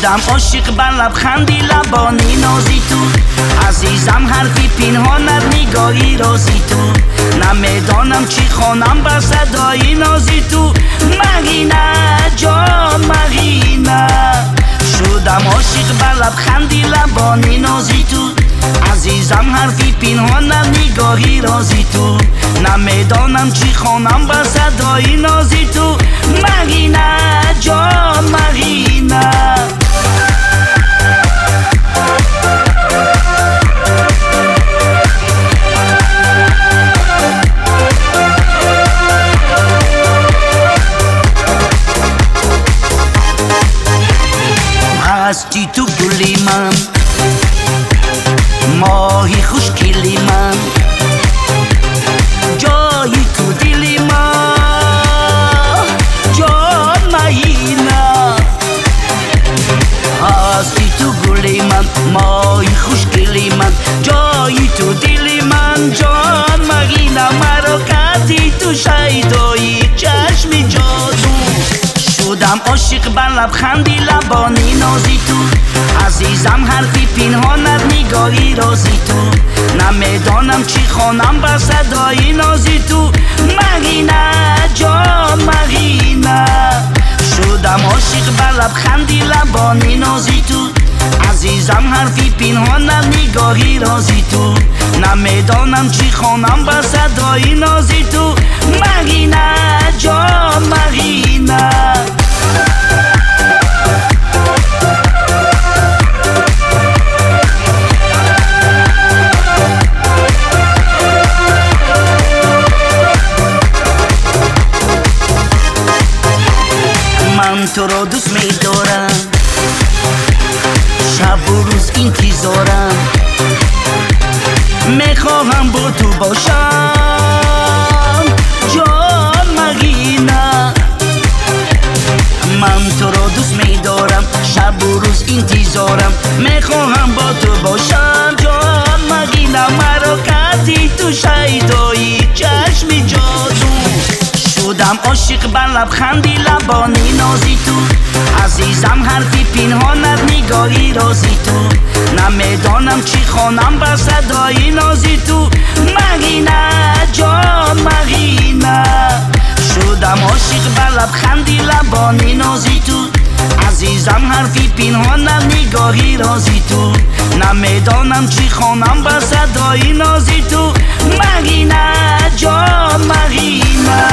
شدم عاشق بر لبخندی لبانی نازی تو عزیزم حرفی پنهانت نگاهی رازی تو نمیدانم چی خوانم بر صدای نازی تو مهینه جان مهینه شدم عاشق بر لبخندی لبانی نازی تو عزیزم حرفی پنهانت نگاهی رازی تو نمیدانم چی خوانم بر صدای نازی تو مهینه جان مهینه هستی تو گلی من ماهی خوشگلی من جایی تو دلی من جان مهینه هستی تو گلی من ماهی خوشگلی من جایی تو دلی من جان مهینه مرا کردی تو شیدایی چشم جادو شدم عاشق بر لبخندی لبانی نازی تو عزیزم حرفی پنهانت نگاهی رازی تو نمیدانم چی خوانم بر صدای نازی تو مهینه جان مهینه شدم عاشق بر لبخندی لبانی نازی تو عزیزم حرفی پنهانت نگاهی رازی تو نمیدانم چی خوانم بر صدای نازی تو مهینه جان مهینه من تو را دوست می‌دارم شب و روز انتظارم میخواهم با تو باشم جان مهینه من تو را دوست می‌دارم شب و روز انتظارم میخواهم با تو باشم جان مهینه مرا کردی تو شیدایی چشم جادو شدم عاشق بر لبخندی لبانی نازی تو عزیزم حرفی پنهانت نگاهی رازی تو نمیدانم چی خوانم بر صدای نازی تو مهینه جان مهینه شدم عاشق بر لبخندی لبانی نازی تو عزیزم حرفی پنهانت نگاهی رازی تو نمیدانم چی خوانم بر صدای نازی تو مهینه جان مهینه